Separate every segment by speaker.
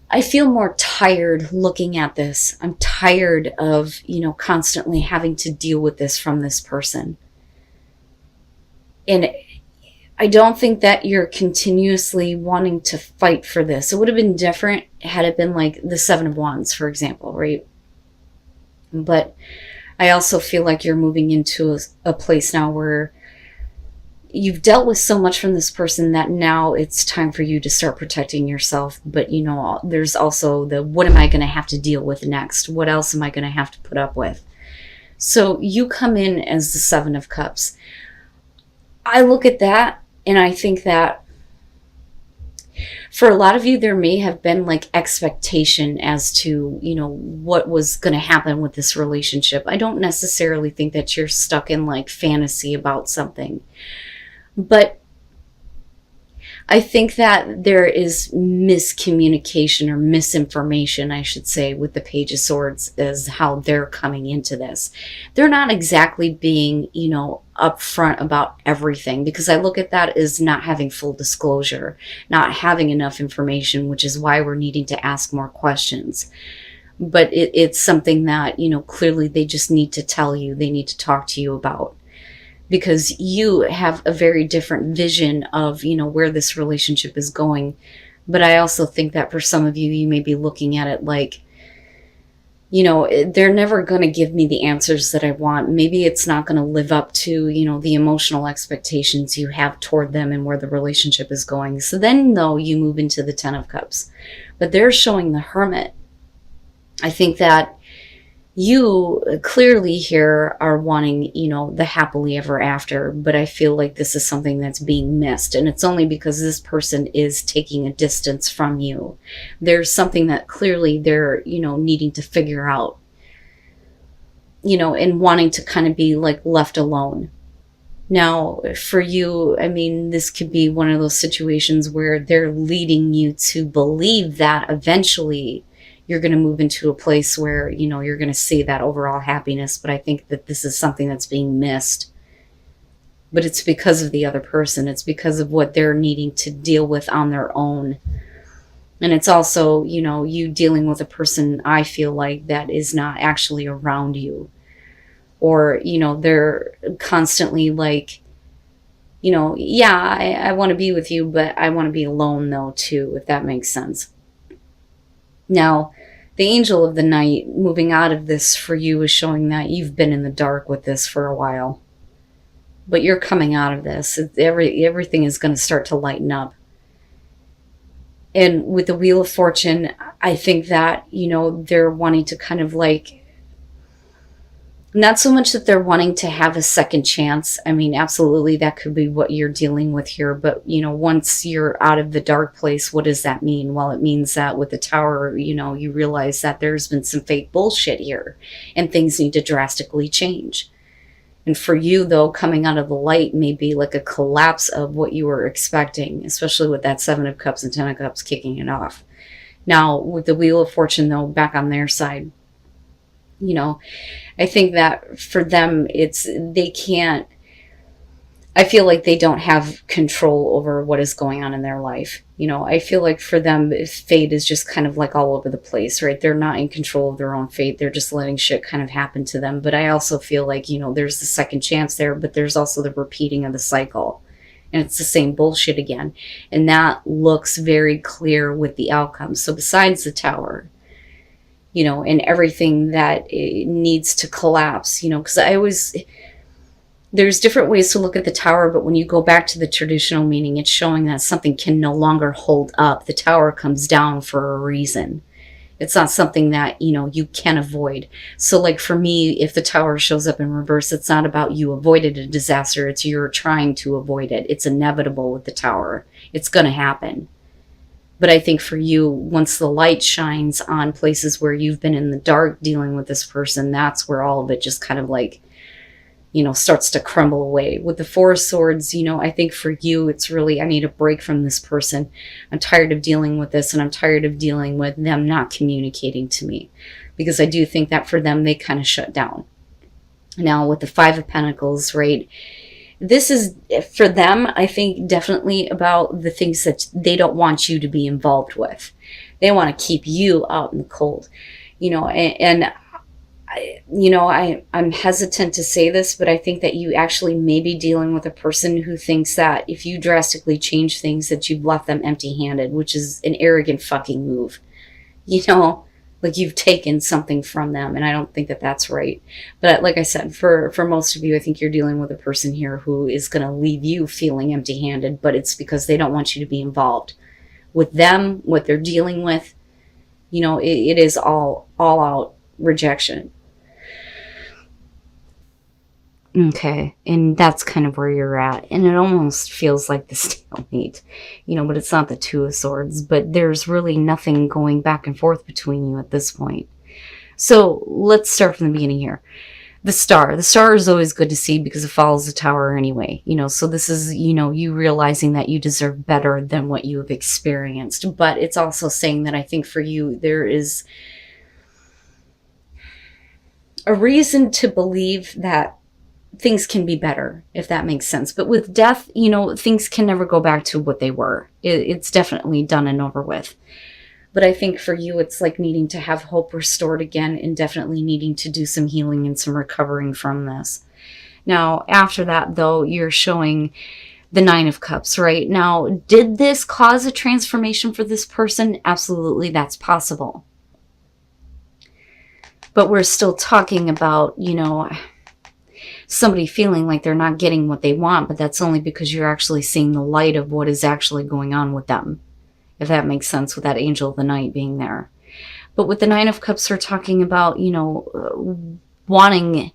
Speaker 1: I feel more tired looking at this. I'm tired of, constantly having to deal with this from this person. And I don't think that you're continuously wanting to fight for this. It would have been different had it been like the Seven of Wands, for example, right? But I also feel like you're moving into a place now where you've dealt with so much from this person that now it's time for you to start protecting yourself. But, there's also the, what am I going to have to deal with next? What else am I going to have to put up with? So you come in as the Seven of Cups. I look at that and I think that for a lot of you, there may have been like expectation as to, what was going to happen with this relationship. I don't necessarily think that you're stuck in like fantasy about something, but I think that there is miscommunication or misinformation, I should say, with the Page of Swords as how they're coming into this. They're not exactly being, upfront about everything, because I look at that as not having full disclosure, not having enough information, which is why we're needing to ask more questions. But it's something that, clearly they just need to tell you, they need to talk to you about. Because you have a very different vision of, where this relationship is going. But I also think that for some of you, you may be looking at it like, they're never going to give me the answers that I want. Maybe it's not going to live up to, the emotional expectations you have toward them and where the relationship is going. So then, though, you move into the Ten of Cups. But they're showing the Hermit. I think that you clearly here are wanting, the happily ever after, but I feel like this is something that's being missed. And it's only because this person is taking a distance from you. There's something that clearly they're, needing to figure out, and wanting to kind of be like left alone. Now, for you, I mean, this could be one of those situations where they're leading you to believe that eventually you're going to move into a place where, you're going to see that overall happiness. But I think that this is something that's being missed. But it's because of the other person. It's because of what they're needing to deal with on their own. And it's also, you dealing with a person, I feel like, that is not actually around you. Or, they're constantly like, yeah, I want to be with you, but I want to be alone though too, if that makes sense. Now, the Angel of the Night moving out of this for you is showing that you've been in the dark with this for a while. But you're coming out of this. Everything is going to start to lighten up. And with the Wheel of Fortune, I think that, they're wanting to kind of like, not so much that they're wanting to have a second chance. I mean, absolutely, that could be what you're dealing with here. But, once you're out of the dark place, what does that mean? Well, it means that with the Tower, you realize that there's been some fake bullshit here and things need to drastically change. And for you, though, coming out of the light may be like a collapse of what you were expecting, especially with that Seven of Cups and Ten of Cups kicking it off. Now, with the Wheel of Fortune, though, back on their side, I think that for them, they can't, I feel like they don't have control over what is going on in their life. I feel like for them, fate is just kind of like all over the place, right? They're not in control of their own fate. They're just letting shit kind of happen to them. But I also feel like, there's the second chance there, but there's also the repeating of the cycle. And it's the same bullshit again. And that looks very clear with the outcome. So besides the Tower, and everything that needs to collapse, because there's different ways to look at the Tower, but when you go back to the traditional meaning, it's showing that something can no longer hold up. The Tower comes down for a reason. It's not something that, you can avoid. So like for me, if the Tower shows up in reverse, it's not about you avoided a disaster. It's you're trying to avoid it. It's inevitable with the Tower. It's going to happen. But I think for you, once the light shines on places where you've been in the dark dealing with this person, that's where all of it just kind of like, starts to crumble away. With the Four of Swords, I think for you, it's really, I need a break from this person. I'm tired of dealing with this, and I'm tired of dealing with them not communicating to me. Because I do think that for them, they kind of shut down. Now, with the Five of Pentacles, right? This is, for them, I think, definitely about the things that they don't want you to be involved with. They want to keep you out in the cold, and I'm hesitant to say this, but I think that you actually may be dealing with a person who thinks that if you drastically change things, that you've left them empty-handed, which is an arrogant fucking move. Like you've taken something from them, and I don't think that that's right. But like I said, for most of you, I think you're dealing with a person here who is going to leave you feeling empty-handed, but it's because they don't want you to be involved with them, what they're dealing with. It is all out rejection. Okay, and that's kind of where you're at. And it almost feels like the stalemate, but it's not the Two of Swords. But there's really nothing going back and forth between you at this point. So let's start from the beginning here. The star. The star is always good to see because it follows the tower anyway. So this is, you realizing that you deserve better than what you have experienced. But it's also saying that I think for you, there is a reason to believe that things can be better, if that makes sense. But with death, things can never go back to what they were. It's definitely done and over with. But I think for you, it's like needing to have hope restored again, and definitely needing to do some healing and some recovering from this. Now, after that, though, you're showing the Nine of Cups, right? Now, did this cause a transformation for this person? Absolutely, that's possible. But we're still talking about, somebody feeling like they're not getting what they want, but that's only because you're actually seeing the light of what is actually going on with them, if that makes sense, with that angel of the night being there. But with the Nine of Cups, we're talking about, wanting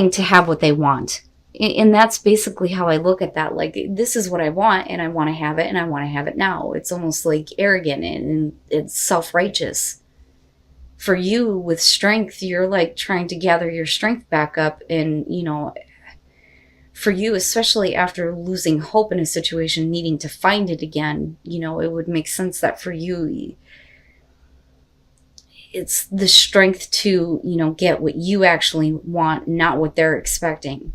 Speaker 1: to have what they want. And that's basically how I look at that. Like, this is what I want, and I want to have it, and I want to have it now. It's almost like arrogant, and it's self-righteous. For you, with strength, you're like trying to gather your strength back up. And, for you, especially after losing hope in a situation, needing to find it again, it would make sense that for you, it's the strength to, get what you actually want, not what they're expecting.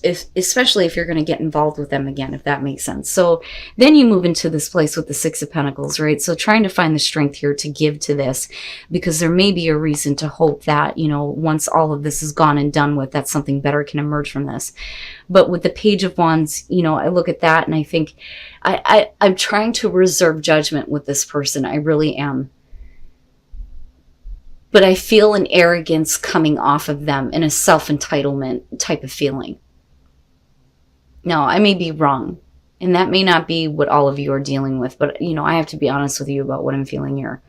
Speaker 1: Especially if you're going to get involved with them again, if that makes sense. So then you move into this place with the Six of Pentacles, right? So trying to find the strength here to give to this, because there may be a reason to hope that, once all of this is gone and done with, that something better can emerge from this. But with the Page of Wands, I look at that and I think I'm trying to reserve judgment with this person. I really am. But I feel an arrogance coming off of them and a self-entitlement type of feeling. Now, I may be wrong, and that may not be what all of you are dealing with, but, I have to be honest with you about what I'm feeling here.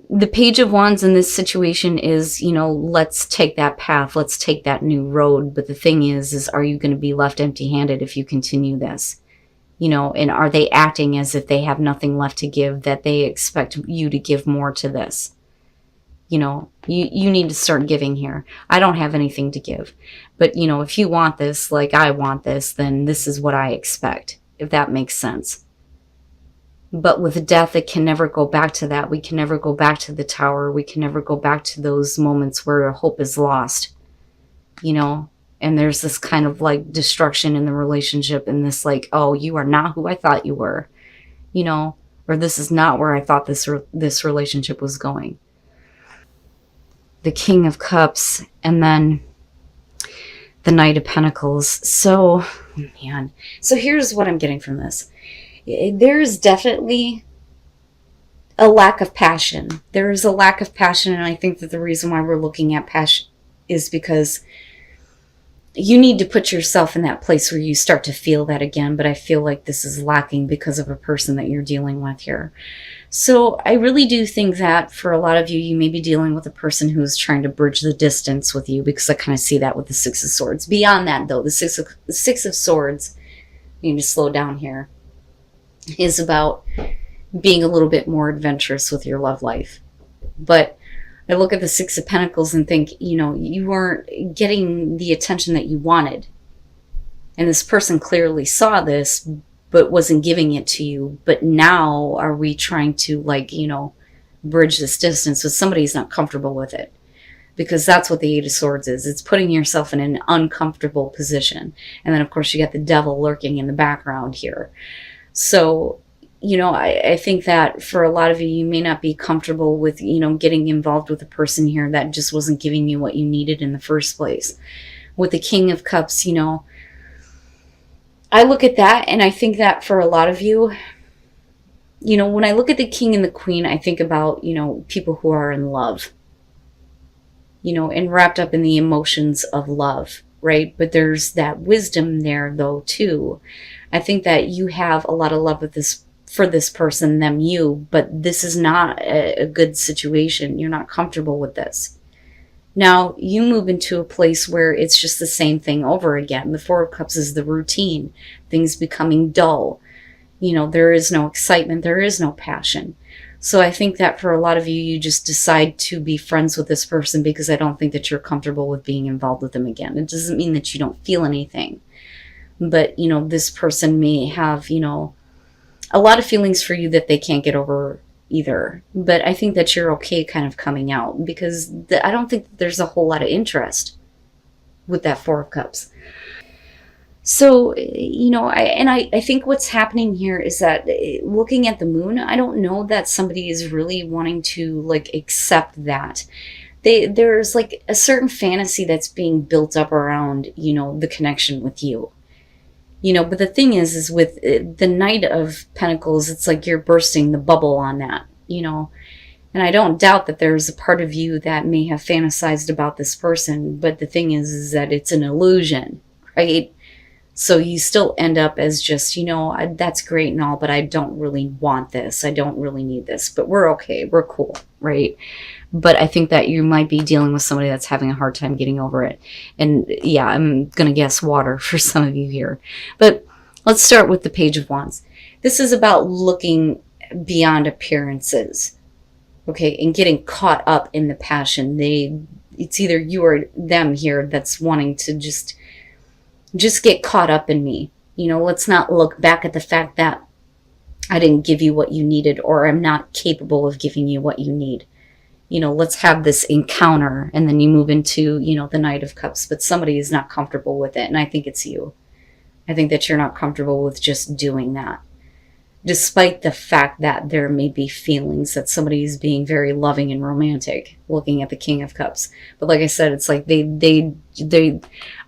Speaker 1: The Page of Wands in this situation is, let's take that path, let's take that new road, but the thing is are you going to be left empty-handed if you continue this? And are they acting as if they have nothing left to give, that they expect you to give more to this? You need to start giving here. I don't have anything to give. But, if you want this like I want this, then this is what I expect, if that makes sense. But with death, it can never go back to that. We can never go back to the tower. We can never go back to those moments where hope is lost, and there's this kind of like destruction in the relationship, and this like, oh, you are not who I thought you were, or this is not where I thought this relationship was going. The King of Cups, and then the Knight of Pentacles. So, man. So here's what I'm getting from this. There's definitely a lack of passion. There is a lack of passion, and I think that the reason why we're looking at passion is because you need to put yourself in that place where you start to feel that again, but I feel like this is lacking because of a person that you're dealing with here. So I really do think that for a lot of you, you may be dealing with a person who's trying to bridge the distance with you, because I kind of see that with the Six of Swords. Beyond that, though, the Six of Swords, you need to slow down here, is about being a little bit more adventurous with your love life. But I look at the Six of Pentacles and think, you weren't getting the attention that you wanted. And this person clearly saw this, but wasn't giving it to you. But now are we trying to bridge this distance with somebody who's not comfortable with it? Because that's what the Eight of Swords is. It's putting yourself in an uncomfortable position. And then, of course, you got the devil lurking in the background here. So I think that for a lot of you, you may not be comfortable with, getting involved with a person here that just wasn't giving you what you needed in the first place. With the King of Cups, I look at that and I think that for a lot of you, when I look at the King and the Queen, I think about, people who are in love, and wrapped up in the emotions of love, right? But there's that wisdom there, though, too. I think that you have a lot of love for this person, you, but this is not a good situation. You're not comfortable with this. Now, you move into a place where it's just the same thing over again. The Four of Cups is the routine, things becoming dull. There is no excitement, there is no passion. So I think that for a lot of you, you just decide to be friends with this person because I don't think that you're comfortable with being involved with them again. It doesn't mean that you don't feel anything. But, this person may have, a lot of feelings for you that they can't get over either. But I think that you're okay kind of coming out because I don't think that there's a whole lot of interest with that Four of Cups. So, I think what's happening here is that looking at the moon, I don't know that somebody is really wanting to accept that. There's a certain fantasy that's being built up around, the connection with you. But the thing is with the Knight of Pentacles, it's like you're bursting the bubble on that, And I don't doubt that there's a part of you that may have fantasized about this person, but the thing is that it's an illusion, right? So you still end up as just, that's great and all, but I don't really want this. I don't really need this, but we're okay. We're cool, right? But I think that you might be dealing with somebody that's having a hard time getting over it. And yeah, I'm going to guess water for some of you here. But let's start with the Page of Wands. This is about looking beyond appearances, okay, and getting caught up in the passion. It's either you or them here that's wanting to just get caught up in me. Let's not look back at the fact that I didn't give you what you needed or I'm not capable of giving you what you need. Let's have this encounter, and then you move into, the Knight of Cups, but somebody is not comfortable with it, and I think it's you. I think that you're not comfortable with just doing that, despite the fact that there may be feelings that somebody is being very loving and romantic, looking at the King of Cups. But like I said, it's like they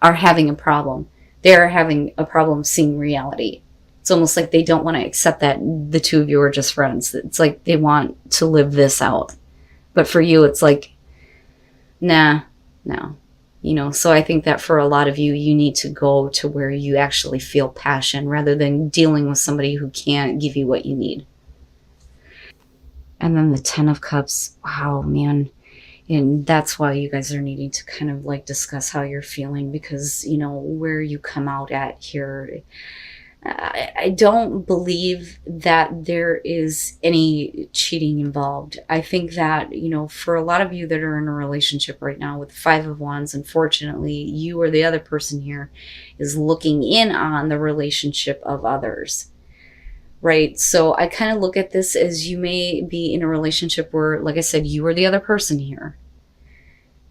Speaker 1: are having a problem. They're having a problem seeing reality. It's almost like they don't want to accept that the two of you are just friends. It's like they want to live this out. But for you, it's like, nah, no. So I think that for a lot of you, you need to go to where you actually feel passion rather than dealing with somebody who can't give you what you need. And then the Ten of Cups, wow, man. And that's why you guys are needing to kind of discuss how you're feeling because, where you come out at here, I don't believe that there is any cheating involved. I think that, for a lot of you that are in a relationship right now with the Five of Wands, unfortunately, you or the other person here is looking in on the relationship of others, right? So I kind of look at this as you may be in a relationship where, like I said, you or the other person here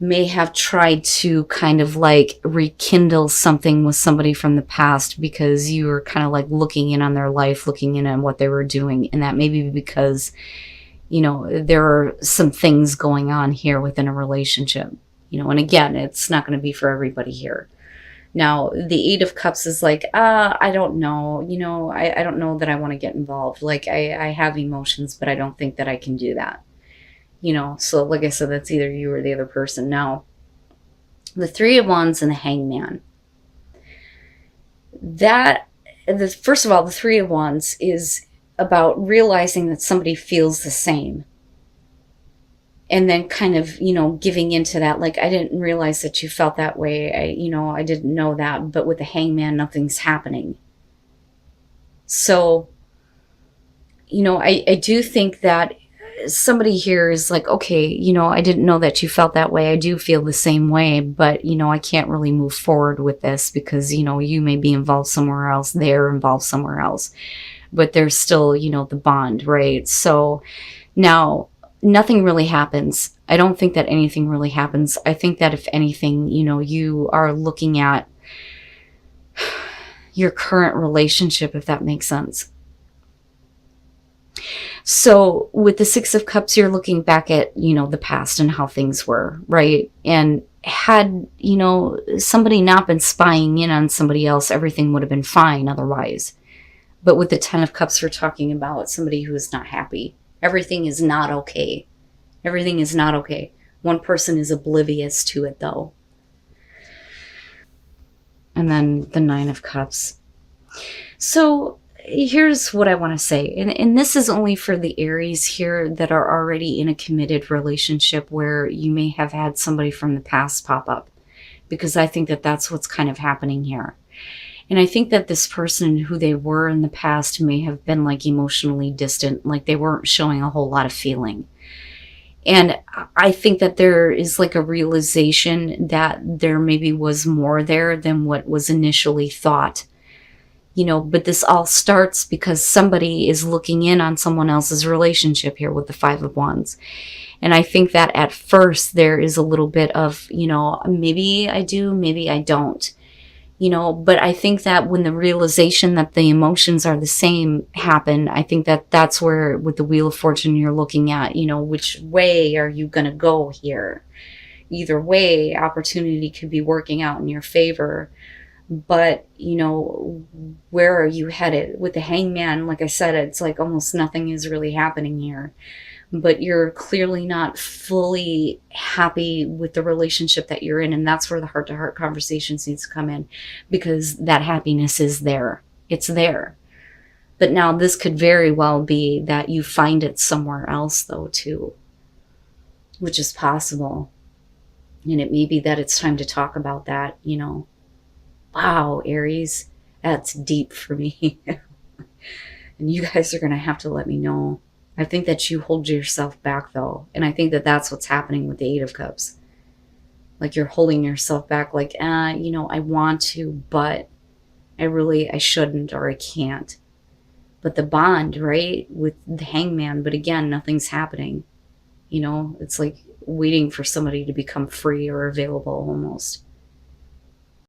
Speaker 1: may have tried to kind of rekindle something with somebody from the past because you were kind of looking in on their life, looking in on what they were doing. And that may be because, there are some things going on here within a relationship, and again, it's not going to be for everybody here. Now, the Eight of Cups is I don't know, I don't know that I want to get involved. I have emotions, but I don't think that I can do that. So like I said, that's either you or the other person. Now, the Three of Wands and the Hangman. First of all, the Three of Wands is about realizing that somebody feels the same. And then kind of, giving into that, I didn't realize that you felt that way. I didn't know that. But with the Hangman, nothing's happening. So, I do think that somebody here is okay, I didn't know that you felt that way. I do feel the same way, but, I can't really move forward with this because, you may be involved somewhere else. They're involved somewhere else, but there's still, the bond, right? So now nothing really happens. I don't think that anything really happens. I think that if anything, you are looking at your current relationship, if that makes sense. So with the Six of Cups, you're looking back at, the past and how things were, right? And had, somebody not been spying in on somebody else, everything would have been fine otherwise. But with the Ten of Cups, we're talking about somebody who is not happy. Everything is not okay. Everything is not okay. One person is oblivious to it, though. And then the Nine of Cups. So here's what I want to say. And this is only for the Aries here that are already in a committed relationship where you may have had somebody from the past pop up. Because I think that that's what's kind of happening here. And I think that this person, who they were in the past, may have been like emotionally distant, like they weren't showing a whole lot of feeling. And I think that there is like a realization that there maybe was more there than what was initially thought. But this all starts because somebody is looking in on someone else's relationship here with the Five of Wands. And I think that at first there is a little bit of, maybe I do, maybe I don't. But I think that when the realization that the emotions are the same happen, I think that that's where with the Wheel of Fortune you're looking at, which way are you going to go here? Either way, opportunity could be working out in your favor. But, where are you headed? With the Hangman, like I said, it's like almost nothing is really happening here. But you're clearly not fully happy with the relationship that you're in. And that's where the heart-to-heart conversations needs to come in, because that happiness is there. It's there. But now this could very well be that you find it somewhere else, though, too, which is possible. And it may be that it's time to talk about that, Wow, Aries, that's deep for me. And you guys are going to have to let me know. I think that you hold yourself back, though. And I think that that's what's happening with the Eight of Cups. Like you're holding yourself back like, I want to, but I shouldn't, or I can't. But the bond, right, with the Hangman, but again, nothing's happening. It's like waiting for somebody to become free or available almost.